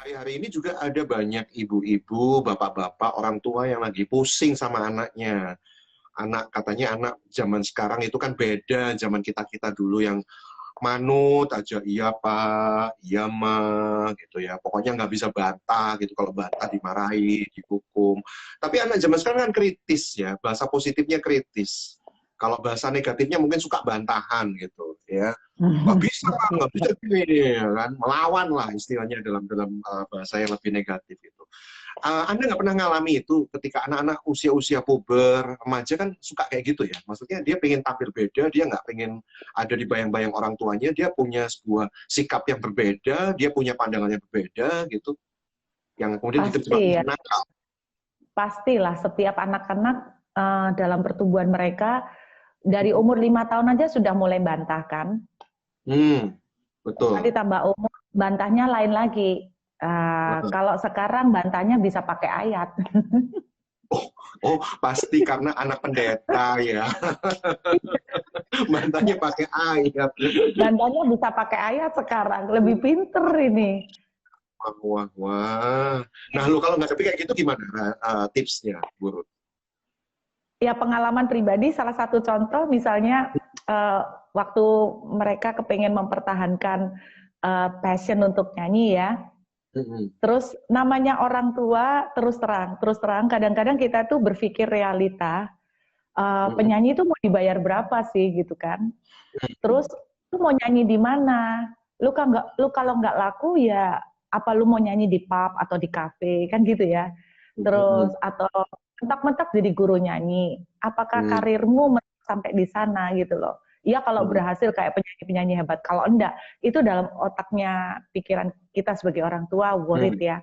hari-hari ini juga ada banyak ibu-ibu, bapak-bapak, orang tua yang lagi pusing sama anaknya. Katanya anak zaman sekarang itu kan beda zaman kita-kita dulu yang manut aja, iya pak, iya ma, gitu ya. Pokoknya nggak bisa bantah gitu. Kalau bantah dimarahi, dihukum. Tapi anak zaman sekarang kan kritis ya, bahasa positifnya kritis. Kalau bahasa negatifnya mungkin suka bantahan gitu ya. Nggak bisa gini, ya kan? Melawan lah istilahnya dalam dalam bahasa yang lebih negatif itu. Anda nggak pernah ngalami itu ketika anak-anak usia-usia puber, remaja kan suka kayak gitu ya. Maksudnya dia pengen tampil beda, dia nggak pengen ada di bayang-bayang orang tuanya, dia punya sebuah sikap yang berbeda, dia punya pandangan yang berbeda gitu, yang kemudian Pasti diterjemahkan ya, menjadi nakal. pastilah setiap anak-anak dalam pertumbuhan mereka dari umur 5 tahun aja sudah mulai bantah kan. Nanti Betul. tambah umur, bantahnya lain lagi. Kalau sekarang bantahnya bisa pakai ayat. Oh, pasti karena anak pendeta ya. Bantahnya pakai ayat. Bantahnya bisa pakai ayat sekarang, lebih pinter ini. Wah, wah, wah. Nah, lu kalau nggak tapi kayak gitu gimana tipsnya, Bu Ruth? Ya pengalaman pribadi, salah satu contoh misalnya waktu mereka kepengen mempertahankan passion untuk nyanyi ya. Terus namanya orang tua terus terang kadang-kadang kita tuh berpikir realita, penyanyi itu mau dibayar berapa sih gitu kan. Terus lu mau nyanyi di mana? Lu kalau nggak laku ya apa lu mau nyanyi di pub atau di kafe kan gitu ya. Terus atau mentak-mentak jadi guru nyanyi. Apakah karirmu sampai di sana gitu loh. Iya kalau berhasil kayak penyanyi-penyanyi hebat. Kalau enggak, itu dalam otaknya pikiran kita sebagai orang tua worried ya.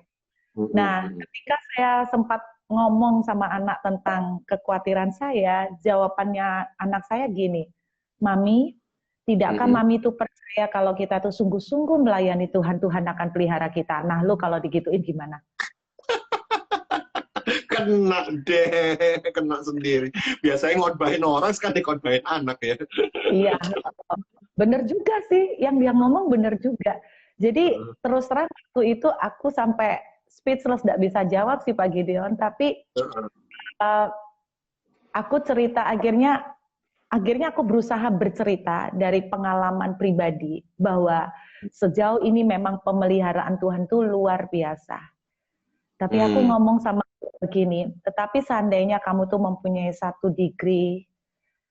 Nah, ketika saya sempat ngomong sama anak tentang kekhawatiran saya, jawabannya anak saya gini, Mami, tidakkah Mami itu percaya kalau kita tuh sungguh-sungguh melayani Tuhan, Tuhan akan pelihara kita. Nah, lu kalau digituin gimana? Kena deh, kena sendiri. Biasanya ngotbahin orang, sekarang dikhotbahin anak ya. Iya, bener juga sih, yang dia ngomong bener juga. Jadi terus terang waktu itu aku sampai speechless, nggak bisa jawab sih Pak Gideon, tapi aku cerita akhirnya aku berusaha bercerita dari pengalaman pribadi bahwa sejauh ini memang pemeliharaan Tuhan itu luar biasa. Tapi aku ngomong sama begini, tetapi seandainya kamu tuh mempunyai 1 degree,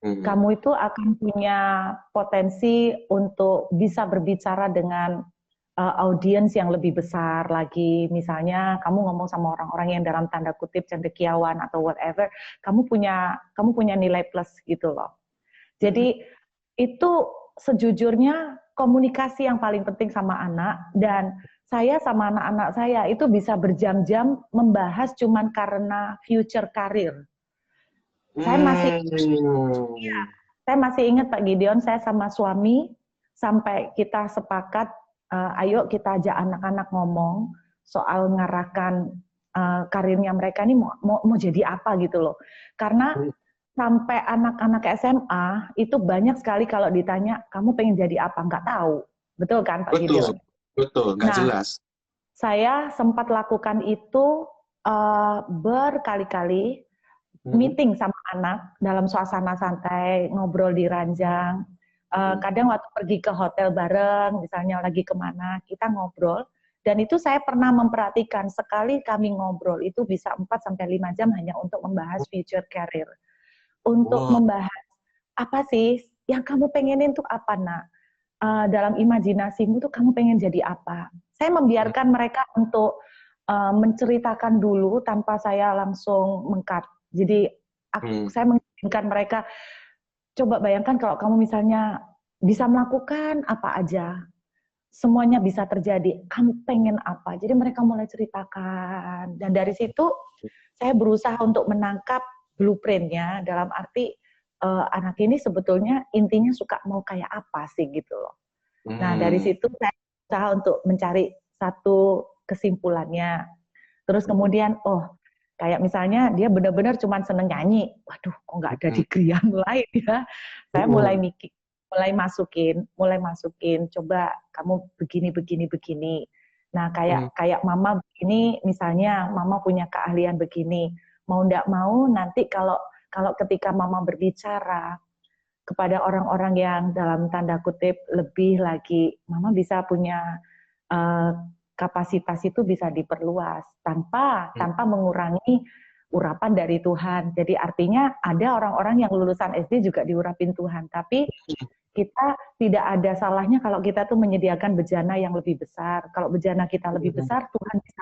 kamu itu akan punya potensi untuk bisa berbicara dengan audiens yang lebih besar lagi. Misalnya kamu ngomong sama orang-orang yang dalam tanda kutip cendekiawan atau whatever, kamu punya nilai plus gitu loh. Jadi itu sejujurnya komunikasi yang paling penting sama anak, dan saya sama anak-anak saya itu bisa berjam-jam membahas cuman karena future karir. Saya masih ingat Pak Gideon, saya sama suami sampai kita sepakat, ayo kita ajak anak-anak ngomong soal ngarahkan karirnya mereka ini mau jadi apa gitu loh. Karena sampai anak-anak SMA itu banyak sekali kalau ditanya, kamu pengen jadi apa? Nggak tahu. Betul kan Pak Gideon? Betul, nggak Nah, jelas. saya sempat lakukan itu berkali-kali, meeting sama anak dalam suasana santai, ngobrol di ranjang. Kadang waktu pergi ke hotel bareng, misalnya lagi kemana, kita ngobrol. Dan itu saya pernah memperhatikan, sekali kami ngobrol itu bisa 4-5 jam hanya untuk membahas future career. Untuk membahas, apa sih yang kamu pengenin tuh apa nak? Dalam imajinasimu tuh kamu pengen jadi apa? Saya membiarkan mereka untuk menceritakan dulu tanpa saya langsung mengkat. Jadi saya menginginkan mereka, coba bayangkan kalau kamu misalnya bisa melakukan apa aja, semuanya bisa terjadi, kamu pengen apa? Jadi mereka mulai ceritakan, dan dari situ saya berusaha untuk menangkap blueprintnya, dalam arti anak ini sebetulnya intinya suka mau kayak apa sih gitu loh. Nah dari situ saya berusaha untuk mencari satu kesimpulannya. Terus kemudian, oh kayak misalnya dia benar-benar cuma seneng nyanyi, waduh kok nggak ada degree yang lain ya. Saya mulai mulai masukin, coba kamu begini. Nah, kayak mama begini, misalnya mama punya keahlian begini, mau ndak mau nanti kalau ketika mama berbicara kepada orang-orang yang dalam tanda kutip lebih lagi, mama bisa punya uh, kapasitas itu bisa diperluas tanpa mengurangi urapan dari Tuhan. Jadi artinya ada orang-orang yang lulusan SD juga diurapin Tuhan, tapi kita tidak ada salahnya kalau kita tuh menyediakan bejana yang lebih besar. Kalau bejana kita lebih besar, Tuhan bisa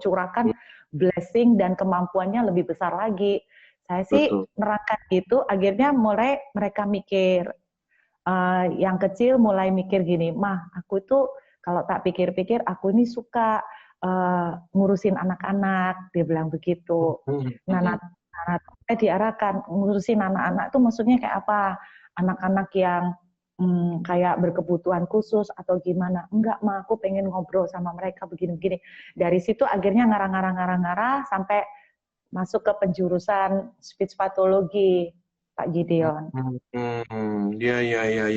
curahkan blessing dan kemampuannya lebih besar lagi. Saya sih nerangkan gitu, akhirnya mulai mereka mikir, yang kecil mulai mikir gini, mah aku itu kalau tak pikir-pikir, aku ini suka ngurusin anak-anak, dia bilang begitu. Nah, saya diarahkan, ngurusin anak-anak itu maksudnya kayak apa? Anak-anak yang kayak berkebutuhan khusus atau gimana. Enggak, mah aku pengen ngobrol sama mereka begini-begini. Dari situ akhirnya ngarang-ngarang sampai masuk ke penjurusan speech pathology, Pak Gideon. Ya.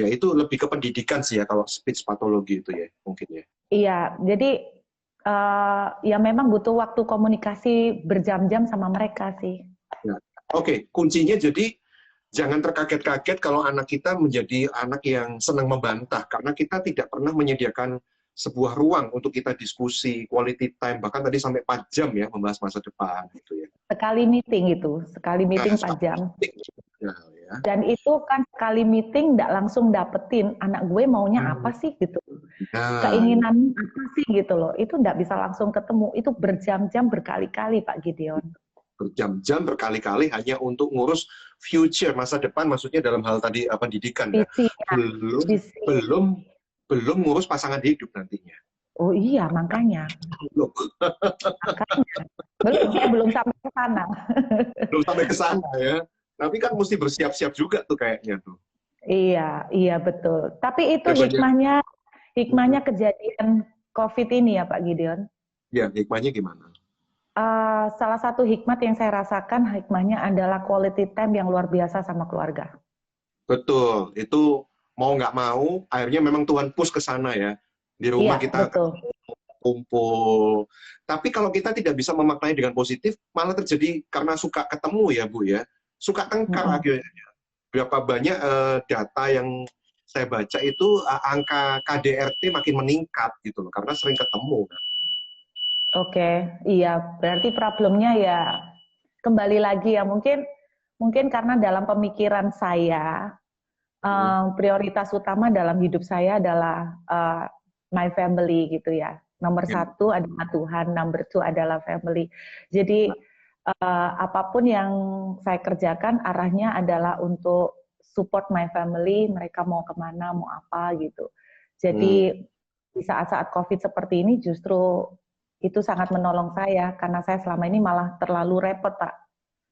Itu lebih ke pendidikan sih ya kalau speech pathology itu ya, mungkin ya. Iya, jadi ya memang butuh waktu komunikasi berjam-jam sama mereka sih. Ya. Oke, kuncinya jadi jangan terkaget-kaget kalau anak kita menjadi anak yang senang membantah, karena kita tidak pernah menyediakan sebuah ruang untuk kita diskusi, quality time, bahkan tadi sampai 4 jam ya membahas masa depan gitu ya. Sekali meeting 4 jam. Ya. Dan itu kan sekali meeting nggak langsung dapetin anak gue maunya apa sih gitu. Keinginan apa sih gitu loh. Itu nggak bisa langsung ketemu. Itu berjam-jam berkali-kali Pak Gideon. Berjam-jam berkali-kali hanya untuk ngurus future masa depan, maksudnya dalam hal tadi pendidikan ya. Belum ngurus pasangan hidup nantinya. Oh iya, makanya. Saya belum sampai ke sana. Belum sampai ke sana ya. Tapi kan mesti bersiap-siap juga tuh kayaknya tuh. Iya betul. Tapi itu hikmahnya kejadian COVID ini ya Pak Gideon. Ya, hikmahnya gimana? Salah satu hikmat yang saya rasakan, hikmahnya adalah quality time yang luar biasa sama keluarga. Betul, itu mau nggak mau, akhirnya memang Tuhan push ke sana ya. Di rumah kita kumpul. Tapi kalau kita tidak bisa memaknai dengan positif, malah terjadi karena suka ketemu ya Bu ya. Suka tengkar akhirnya. Berapa banyak data yang saya baca itu angka KDRT makin meningkat gitu loh, karena sering ketemu. Oke, iya. Berarti problemnya ya kembali lagi ya mungkin karena dalam pemikiran saya prioritas utama dalam hidup saya adalah my family gitu ya. Nomor satu adalah Tuhan, number 2 adalah family. Jadi apapun yang saya kerjakan arahnya adalah untuk support my family, mereka mau kemana, mau apa gitu. Jadi di saat-saat COVID seperti ini justru itu sangat menolong saya, karena saya selama ini malah terlalu repot, Pak.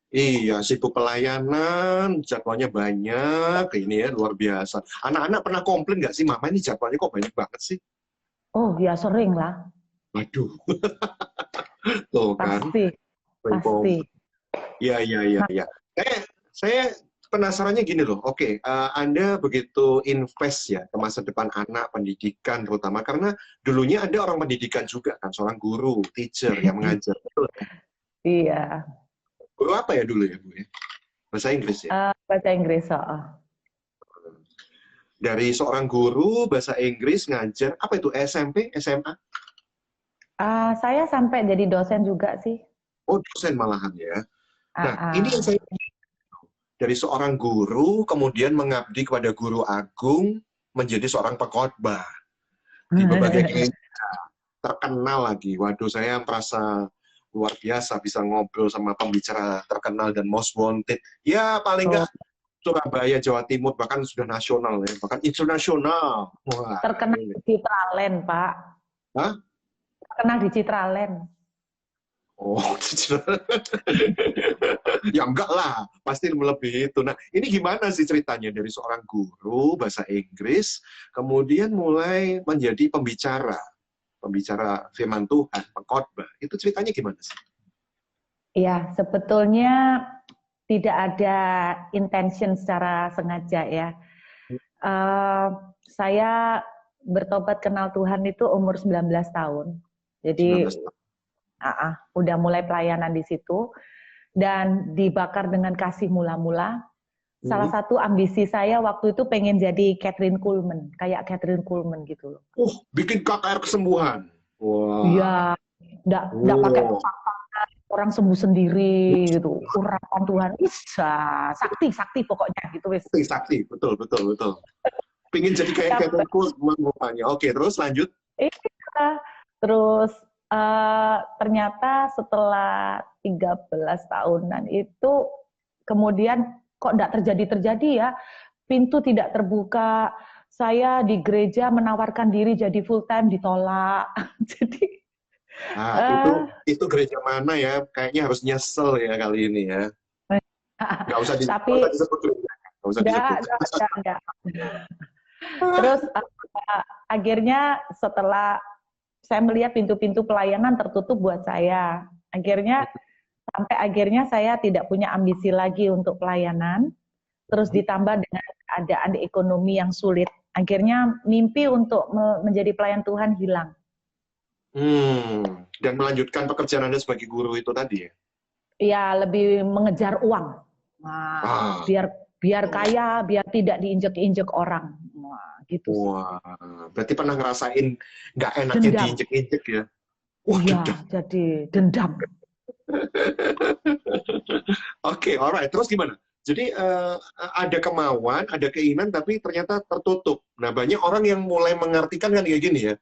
Iya, sibuk pelayanan, jadwalnya banyak, ini ya luar biasa. Anak-anak pernah komplain nggak sih, Mama ini jadwalnya kok banyak banget sih? Oh, ya sering lah. Waduh. Tuh kan. Pasti. Ya. Saya penasarannya gini loh, oke, Anda begitu invest ya ke masa depan anak, pendidikan terutama, karena dulunya Anda orang pendidikan juga kan, seorang guru, teacher yang mengajar. Iya. Guru apa ya dulu ya Bu ya? Bahasa Inggris ya? Bahasa Inggris, Dari seorang guru bahasa Inggris ngajar, apa itu, SMP, SMA? Saya sampai jadi dosen juga sih. Oh, dosen malahan ya. Nah, ini yang saya dari seorang guru kemudian mengabdi kepada guru agung menjadi seorang pengkhotbah di berbagai gereja, terkenal lagi. Waduh, saya merasa luar biasa bisa ngobrol sama pembicara terkenal dan most wanted. Ya paling nggak Surabaya, Jawa Timur, bahkan sudah nasional ya, bahkan internasional. Wah, terkenal di Citraland, Pak. Hah? Terkenal di Citraland. Oh, ya enggak lah, pasti melebihi itu. Nah, ini gimana sih ceritanya dari seorang guru bahasa Inggris, kemudian mulai menjadi pembicara firman Tuhan, pengkhotbah. Itu ceritanya gimana sih? Iya, sebetulnya tidak ada intention secara sengaja ya. Saya bertobat kenal Tuhan itu umur 19 tahun. Jadi 19 tahun. udah mulai pelayanan di situ dan dibakar dengan kasih mula-mula. Salah satu ambisi saya waktu itu pengen jadi Catherine Kuhlman, kayak Catherine Kuhlman gitu loh. Bikin KKR kesembuhan. Wah. Iya, enggak pakai orang sembuh sendiri gitu. Urapan Tuhan, bisa sakti pokoknya gitu wis. Sakti, betul. Pingin jadi kayak Catherine Kuhlman rupanya. Oke, terus lanjut. Iya. Terus ternyata setelah 13 tahunan itu kemudian kok enggak terjadi ya, pintu tidak terbuka, saya di gereja menawarkan diri jadi full time ditolak. Jadi itu gereja mana ya? Kayaknya harus nyesel ya kali ini ya. Nggak usah disebut gereja. Nggak usah disebut. Enggak. Terus akhirnya setelah saya melihat pintu-pintu pelayanan tertutup buat saya, sampai akhirnya saya tidak punya ambisi lagi untuk pelayanan, terus ditambah dengan keadaan ekonomi yang sulit, akhirnya mimpi untuk menjadi pelayan Tuhan hilang. Dan melanjutkan pekerjaan Anda sebagai guru itu tadi ya? Iya, lebih mengejar uang. Nah, biar kaya, biar tidak diinjek-injek orang. Wah, gitu. Wah, berarti pernah ngerasain nggak enaknya diinjek-injek ya? Wah, iya, jadi dendam. Oke, alright. Terus gimana? Jadi ada kemauan, ada keinginan, tapi ternyata tertutup. Nah, banyak orang yang mulai mengartikan kan kayak gini ya.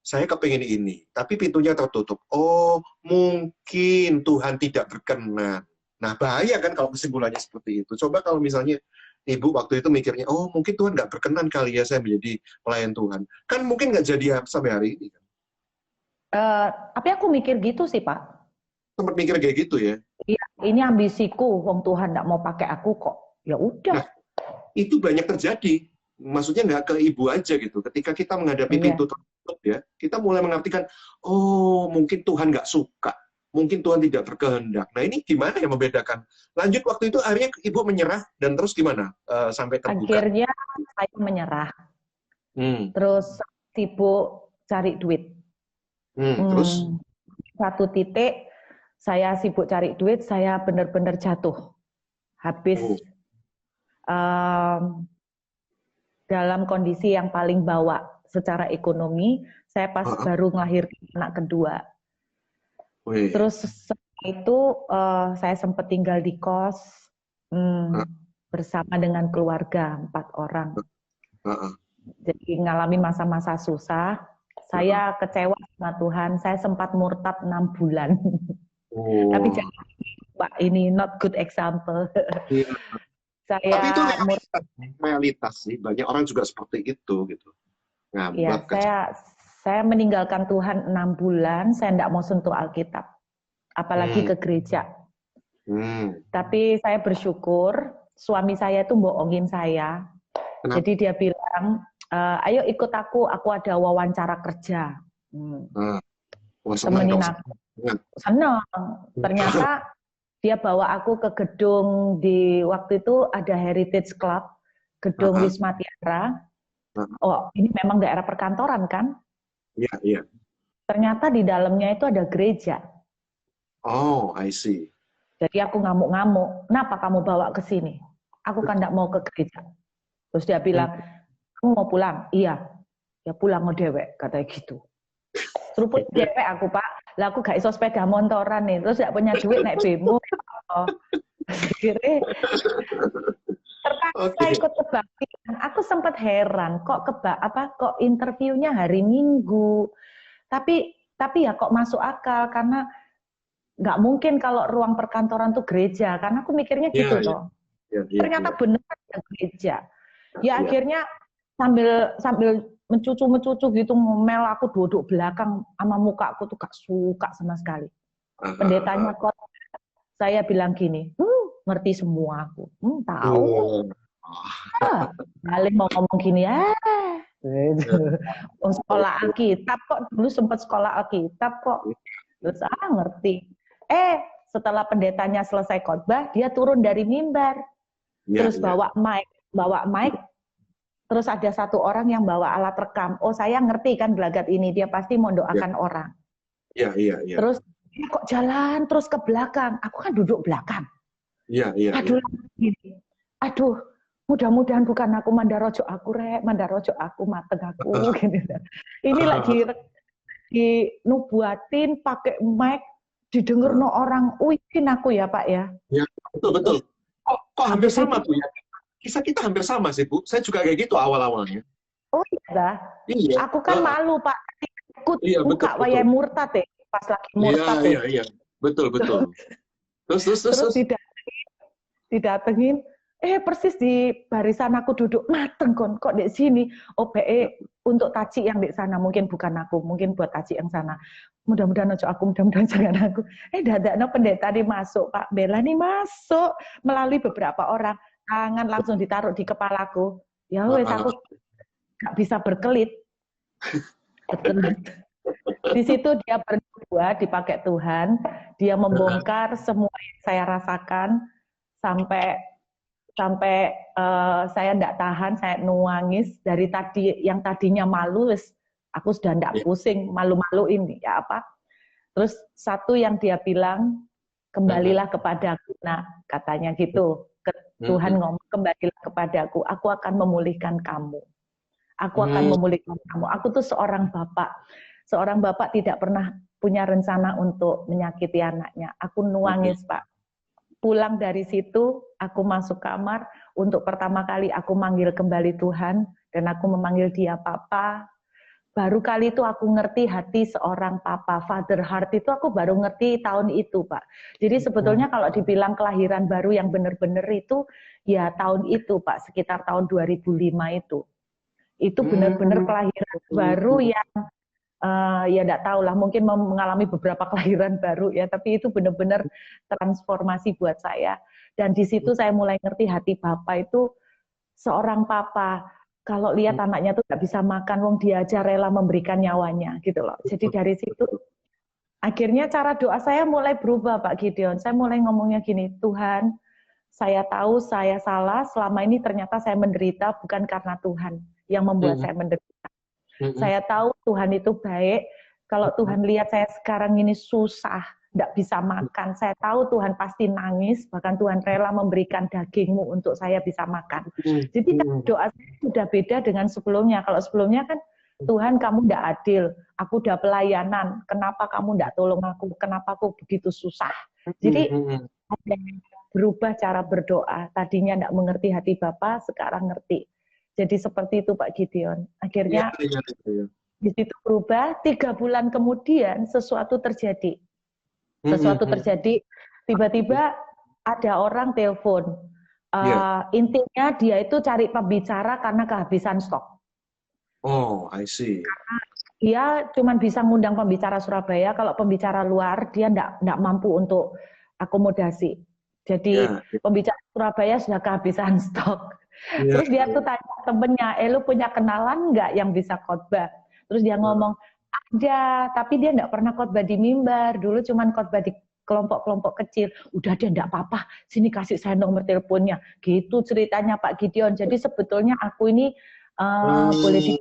Saya kepengen ini, tapi pintunya tertutup. Oh, mungkin Tuhan tidak berkenan. Nah, bahaya kan kalau kesimpulannya seperti itu. Coba kalau misalnya Ibu waktu itu mikirnya, oh mungkin Tuhan nggak berkenan kali ya saya menjadi pelayan Tuhan. Kan mungkin nggak jadi sampai hari ini. Tapi aku mikir gitu sih, Pak. Sempat mikir kayak gitu ya? Iya, ini ambisiku, wong Tuhan nggak mau pakai aku kok. Ya udah. Nah, itu banyak terjadi. Maksudnya nggak ke ibu aja gitu. Ketika kita menghadapi pintu tertutup ya, kita mulai mengartikan, oh mungkin Tuhan nggak suka, mungkin Tuhan tidak berkehendak. Nah ini gimana ya membedakan? Lanjut waktu itu akhirnya ibu menyerah dan terus gimana sampai terbuka? Akhirnya saya menyerah. Terus sibuk cari duit. Terus? Satu titik saya sibuk cari duit, saya benar-benar jatuh. Habis dalam kondisi yang paling bawah secara ekonomi, saya pas baru melahirkan anak kedua. Terus setelah itu saya sempat tinggal di kos bersama dengan keluarga 4 orang. Jadi ngalamin masa-masa susah. Saya kecewa sama Tuhan, saya sempat murtad 6 bulan. Tapi jangan, Pak, ini not good example. Tapi itu realitas sih, banyak orang juga seperti itu gitu. Ya, saya meninggalkan Tuhan 6 bulan, saya tidak mau sentuh Alkitab, apalagi ke gereja. Tapi saya bersyukur, suami saya itu bohongin saya. Kenapa? Jadi dia bilang, ayo ikut aku ada wawancara kerja. Temenin aku. Senang. Ternyata dia bawa aku ke gedung di waktu itu ada Heritage Club, gedung Wisma Tiara. Oh, ini memang daerah perkantoran kan? Iya. Ternyata di dalamnya itu ada gereja. Oh, I see. Jadi aku ngamuk-ngamuk, kenapa kamu bawa ke sini? Aku kan tidak mau ke gereja. Terus dia bilang, kamu mau pulang? Iya. Ya pulang ngedewek, katanya gitu. Seruput dewek aku, Pak. Lah aku gak iso sepeda motoran nih, terus gak punya duit naik bemo. Akhirnya terpaksa ikut kebaktian. Aku sempat heran, kok interviewnya hari Minggu. Tapi ya kok masuk akal, karena nggak mungkin kalau ruang perkantoran tuh gereja, karena aku mikirnya gitu loh. Ternyata benar ada gereja. Ya akhirnya sambil mencucu gitu, ngomel, aku duduk belakang sama muka aku tuh gak suka sama sekali. Pendetanya kok saya bilang gini, ngerti semua aku, tahu. Balik mau ngomong gini ya. Sekolah Alkitab kok, dulu sempat sekolah Alkitab kok. Terus ngerti. Setelah pendetanya selesai khotbah, dia turun dari mimbar. Terus bawa mic Terus ada satu orang yang bawa alat rekam. Oh, saya ngerti kan gelagat ini, dia pasti mau doakan orang. Iya, iya, iya. Terus dia kok jalan terus ke belakang. Aku kan duduk belakang. Iya, iya. Aduh, gini. Aduh, mudah-mudahan bukan aku mandarojo aku rek, mandarojo aku mateng aku gini. Ini lagi nubuatin pakai mic didengar no orang. Wih, aku ya Pak ya. Ya, betul betul. Kok hampir sama Bu ya? Kisah kita hampir sama sih Bu. Saya juga kayak gitu awal-awalnya. Oh iya. Iya. Aku kan malu Pak. Ikut iya, buka wayai murtad ya. Pas lagi murtad iya, iya. Betul betul. Terus didatengin. Persis di barisan aku duduk mateng kok di sini. OBE untuk taci yang di sana, mungkin bukan aku, mungkin buat taci yang sana. Mudah-mudahan ojo aku, mudah-mudahan jangan aku. Dadakno pendeta nih masuk, Pak Bella nih masuk melalui beberapa orang. Tangan langsung ditaruh di kepalaku. Ya wes aku nggak bisa berkelit. Di situ dia berdua dipakai Tuhan, dia membongkar semua yang saya rasakan sampai saya tidak tahan, saya nuangis dari tadi yang tadinya malu, aku sudah tidak pusing, malu-maluin ya apa. Terus satu yang dia bilang, kembalilah kepadaku, nah katanya gitu, Tuhan ngomong kembalilah kepadaku, aku akan memulihkan kamu, aku akan memulihkan kamu. Aku tuh seorang bapak tidak pernah punya rencana untuk menyakiti anaknya. Aku nuangis Pak. Pulang dari situ, aku masuk kamar, untuk pertama kali aku manggil kembali Tuhan, dan aku memanggil dia Papa. Baru kali itu aku ngerti hati seorang Papa, Father Heart itu aku baru ngerti tahun itu Pak. Jadi sebetulnya kalau dibilang kelahiran baru yang benar-benar itu, ya tahun itu Pak, sekitar tahun 2005 itu. Itu benar-benar kelahiran baru yang ya enggak tahu lah, mungkin mengalami beberapa kelahiran baru ya, tapi itu benar-benar transformasi buat saya. Dan di situ saya mulai ngerti hati Bapak itu seorang papa. Kalau lihat anaknya tuh nggak bisa makan, wong dia aja rela memberikan nyawanya gitu loh. Jadi dari situ akhirnya cara doa saya mulai berubah Pak Gideon. Saya mulai ngomongnya gini, Tuhan, saya tahu saya salah, selama ini ternyata saya menderita bukan karena Tuhan yang membuat saya menderita. Saya tahu Tuhan itu baik. Kalau Tuhan lihat saya sekarang ini susah, tidak bisa makan, saya tahu Tuhan pasti nangis, bahkan Tuhan rela memberikan dagingmu untuk saya bisa makan. Jadi doa saya sudah beda dengan sebelumnya. Kalau sebelumnya kan, Tuhan kamu tidak adil, aku udah pelayanan, kenapa kamu tidak tolong aku, kenapa aku begitu susah. Jadi ada berubah cara berdoa, tadinya tidak mengerti hati Bapa, sekarang ngerti. Jadi seperti itu Pak Gideon. Akhirnya di situ berubah, 3 bulan kemudian sesuatu terjadi. Tiba-tiba ada orang telepon. Intinya dia itu cari pembicara karena kehabisan stok. Oh, I see. Karena dia cuma bisa ngundang pembicara Surabaya, kalau pembicara luar dia enggak mampu untuk akomodasi. Jadi pembicara Surabaya sudah kehabisan stok. Terus dia tuh tanya temennya, lu punya kenalan nggak yang bisa khotbah? Terus dia ngomong, ada, tapi dia nggak pernah khotbah di mimbar, dulu cuman khotbah di kelompok-kelompok kecil. Udah dia nggak apa-apa, sini kasih saya nomor teleponnya. Gitu ceritanya Pak Gideon. Jadi sebetulnya aku ini boleh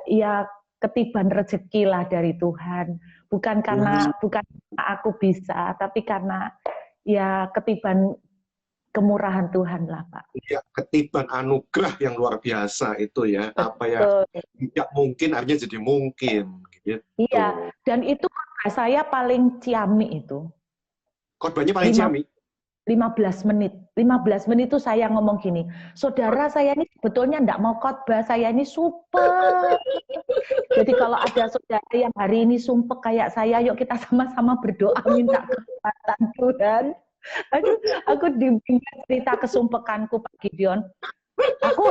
ya ketiban rezeki lah dari Tuhan. Bukan karena aku bisa, tapi karena ya ketiban kemurahan Tuhan lah Pak. Ya, ketiban anugerah yang luar biasa itu ya. Betul. Apa yang tidak mungkin akhirnya jadi mungkin. Gitu. Iya, dan itu saya paling ciami itu. Khotbahnya paling ciami? 15 menit. 15 menit itu saya ngomong gini, saudara saya ini sebetulnya enggak mau khotbah, saya ini super. Jadi kalau ada saudara yang hari ini sumpek kayak saya, yuk kita sama-sama berdoa minta kekuatan Tuhan. Aduh, aku dibimbing cerita kesumpekanku Pak Gideon. Aku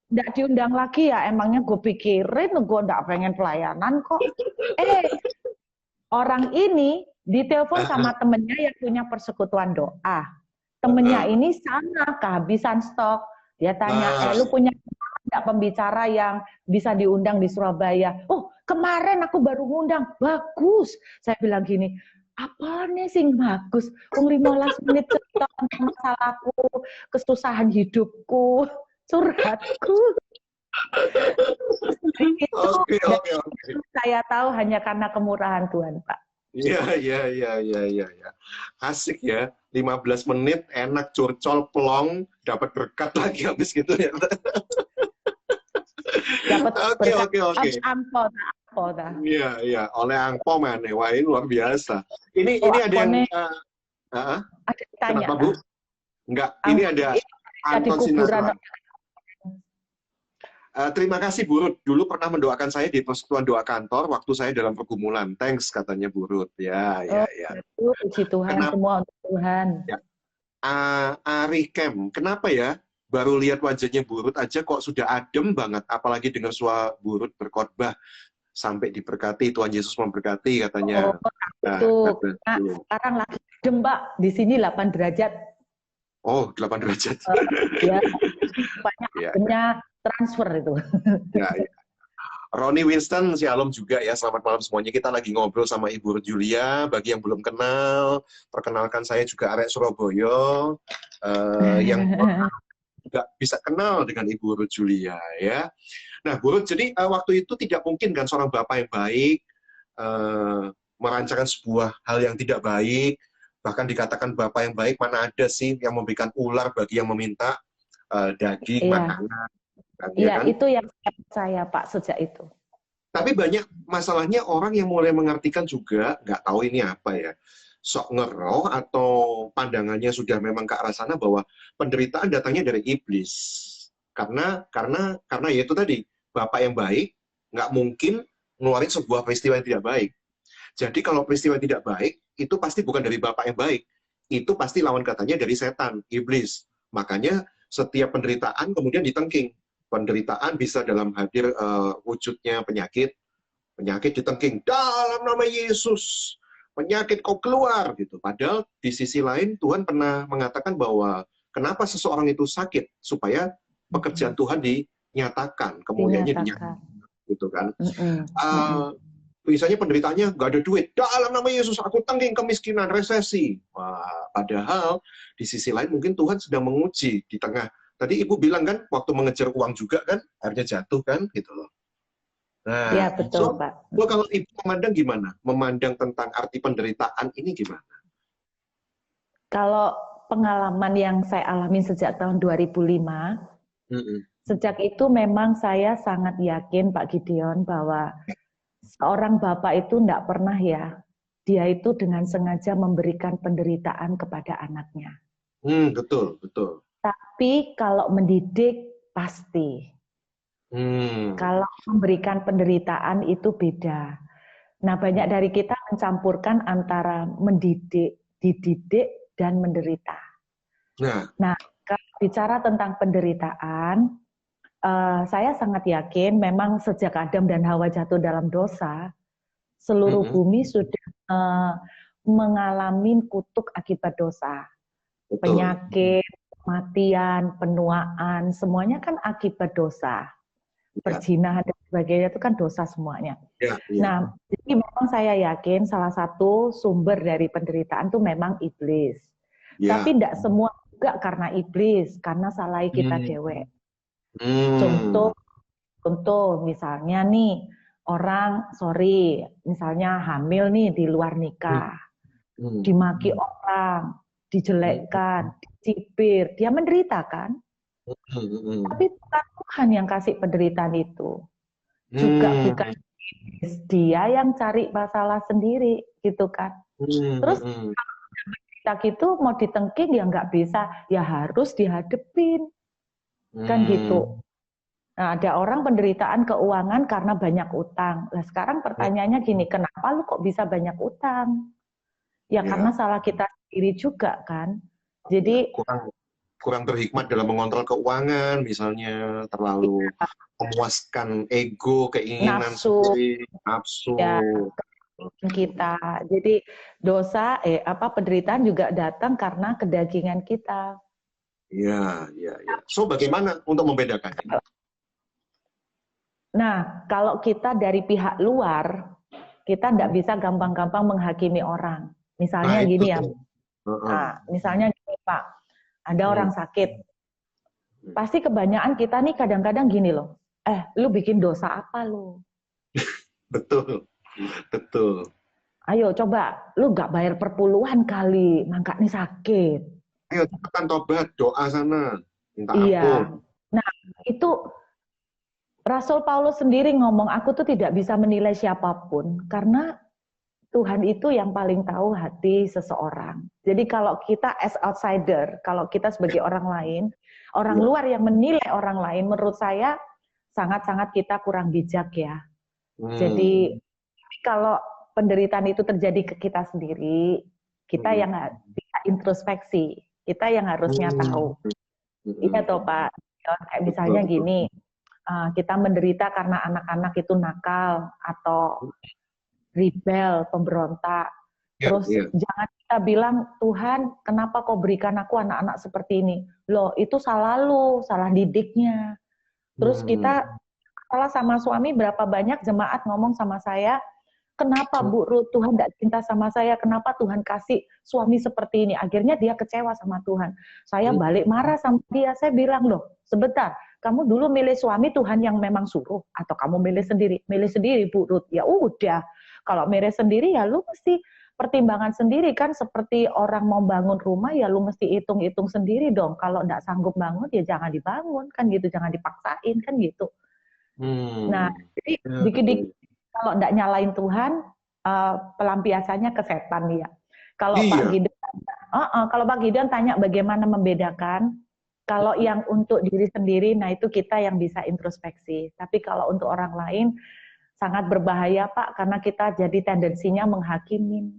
enggak diundang lagi ya, emangnya gue pikirin gue enggak pengen pelayanan kok. Orang ini ditelepon sama temennya yang punya persekutuan doa. Temennya ini sama kehabisan stok. Dia tanya, lu punya enggak pembicara yang bisa diundang di Surabaya? Oh, kemarin aku baru ngundang. Bagus. Saya bilang gini, apa nih sing bagus? 15 menit cerita tentang masalahku, kesusahan hidupku, curhatku. Itu Oke, dan oke, oke. saya tahu hanya karena kemurahan Tuhan, Pak. Iya, iya, iya, iya, iya, iya. Asik ya. 15 menit enak curcol plong, dapat berkat lagi habis gitu ya. Dapat Oke, berkat oke, oke. ampo dah. Iya, iya. Oleh angpo mana? Wah, ini luar biasa. Oh, Ini ada yang ampone ada tanya kenapa ta. Bu? Enggak, ini Angpone ada itu ada di Anton kuburan. Sinatran. Terima kasih Bu Ruth. Dulu pernah mendoakan saya di persekutuan doa kantor waktu saya dalam pergumulan. Thanks katanya Bu Ruth. Ya, ya, Oh, ya. itu puji Tuhan, Kenapa? semua untuk Tuhan. Ya. Ari Kem, kenapa ya? Baru lihat wajahnya Bu Ruth aja kok sudah adem banget. Apalagi dengar suara Bu Ruth berkhotbah sampai diberkati, Tuhan Yesus memberkati katanya. Oh, itu. Nah, Nah, sekarang lagi adem, Pak. Di sini 8 derajat. oh, 8 derajat. Ya, banyak Ya, ademnya transfer itu. ya, ya. Roni Winston, Shalom juga ya. Selamat malam semuanya. Kita lagi ngobrol sama Ibu Ruth Julia. Bagi yang belum kenal, perkenalkan saya juga Arek Surabaya. Yang juga bisa kenal dengan Ibu Ruth Julia ya. Nah, Bu Ruth, jadi waktu itu tidak mungkin kan seorang bapak yang baik merancangkan sebuah hal yang tidak baik, bahkan dikatakan bapak yang baik mana ada sih yang memberikan ular bagi yang meminta daging, Iya, makanan, kan, ya iya kan? itu yang saya Pak sejak itu. Tapi banyak masalahnya orang yang mulai mengartikan juga, nggak tahu ini apa ya, sok ngeroh atau pandangannya sudah memang ke arah sana bahwa penderitaan datangnya dari iblis. Karena ya itu tadi, bapak yang baik nggak mungkin ngeluarin sebuah peristiwa yang tidak baik. Jadi kalau peristiwa yang tidak baik, itu pasti bukan dari bapak yang baik. Itu pasti lawan katanya dari setan, iblis. Makanya setiap penderitaan kemudian ditengking. Penderitaan bisa dalam hadir wujudnya penyakit ditengking dalam nama Yesus, penyakit kau keluar gitu. Padahal di sisi lain Tuhan pernah mengatakan bahwa kenapa seseorang itu sakit supaya pekerjaan Tuhan dinyatakan, kemuliaannya dinyatakan, gitu kan? Misalnya penderitaannya nggak ada duit, dalam nama Yesus aku tengking kemiskinan, resesi. Wah, padahal di sisi lain mungkin Tuhan sedang menguji di tengah. Tadi Ibu bilang kan, waktu mengejar uang juga kan, akhirnya jatuh kan, gitu loh. Nah, ya, betul, Pak. Kalau Ibu memandang gimana? Memandang tentang arti penderitaan ini gimana? Kalau pengalaman yang saya alami sejak tahun 2005, sejak itu memang saya sangat yakin Pak Gideon bahwa seorang bapak itu tidak pernah ya, dia itu dengan sengaja memberikan penderitaan kepada anaknya. Betul, betul. Tapi kalau mendidik pasti. Kalau memberikan penderitaan itu beda. Nah, banyak dari kita mencampurkan antara mendidik, dididik, dan menderita. Nah, kalau bicara tentang penderitaan, saya sangat yakin memang sejak Adam dan Hawa jatuh dalam dosa, seluruh bumi sudah mengalami kutuk akibat dosa. Betul. Penyakit, kematian, penuaan, semuanya kan akibat dosa. Perzinahan dan sebagainya itu kan dosa semuanya. Nah, jadi memang saya yakin salah satu sumber dari penderitaan itu memang iblis. Tapi tidak semua juga karena iblis, karena salah kita dewek. Contoh misalnya nih, orang, misalnya hamil nih di luar nikah, dimaki orang, dijelekkan, dicibir, dia menderita kan? Tapi bukan Tuhan yang kasih penderitaan itu. Juga bukan dia yang cari masalah sendiri, gitu kan. Terus kita gitu mau ditengking ya nggak bisa, ya harus dihadepin. Kan gitu. Nah, ada orang penderitaan keuangan karena banyak utang. Nah, sekarang pertanyaannya gini, kenapa lu kok bisa banyak utang? Ya karena salah kita sendiri juga kan. Jadi kurang berhikmat dalam mengontrol keuangan, misalnya terlalu memuaskan ego, keinginan sendiri, nafsu. Ya, kita. Jadi dosa, penderitaan juga datang karena kedagingan kita. Iya. So bagaimana untuk membedakannya? Nah, kalau kita dari pihak luar, kita tidak bisa gampang-gampang menghakimi orang. Misalnya itu gini ya, tuh. Heeh. misalnya gini Pak, ada orang Hmm. sakit, pasti kebanyakan kita nih kadang-kadang gini loh, lu bikin dosa apa lu? Betul, betul. Ayo coba, lu nggak bayar perpuluhan kali, makanya sakit. Ayo cepetan tobat, doa sana, minta ampun. Iya. Nah, itu Rasul Paulus sendiri ngomong, aku tuh tidak bisa menilai siapapun, karena Tuhan itu yang paling tahu hati seseorang. Jadi kalau kita as outsider, kalau kita sebagai orang lain, orang Ya. luar yang menilai orang lain, menurut saya sangat-sangat kita kurang bijak ya. Jadi Hmm. kalau penderitaan itu terjadi ke kita sendiri, kita Hmm. yang bisa introspeksi, kita yang harusnya tahu. Hmm. Iya Hmm. toh Pak, kayak Betul, misalnya betul. gini, kita menderita karena anak-anak itu nakal atau rebel, pemberontak. Iya, Terus iya. jangan kita bilang, Tuhan kenapa kau berikan aku anak-anak seperti ini? Loh itu salah lu, salah didiknya. Terus Hmm. kita salah sama suami, berapa banyak jemaat ngomong sama saya, kenapa Bu Ruth, Tuhan tidak cinta sama saya, kenapa Tuhan kasih suami seperti ini? Akhirnya dia kecewa sama Tuhan. Saya balik marah sama dia, saya bilang, loh sebentar, kamu dulu milih suami Tuhan yang memang suruh, atau kamu milih sendiri? Milih sendiri Bu Ruth, ya udah. Kalau milih sendiri ya lu mesti pertimbangan sendiri kan, seperti orang mau bangun rumah ya lu mesti hitung-hitung sendiri dong. Kalau nggak sanggup bangun ya jangan dibangun kan gitu, jangan dipaksain kan gitu. Nah, Hmm. jadi Ya, dikit-dikit kalau nggak nyalain Tuhan, pelampiasannya ke setan ya. Kalau Pak iya. Gideon, kalau Pak Gideon tanya bagaimana membedakan, kalau yang untuk diri sendiri, nah itu kita yang bisa introspeksi. Tapi kalau untuk orang lain, sangat berbahaya Pak, karena kita jadi tendensinya menghakimin.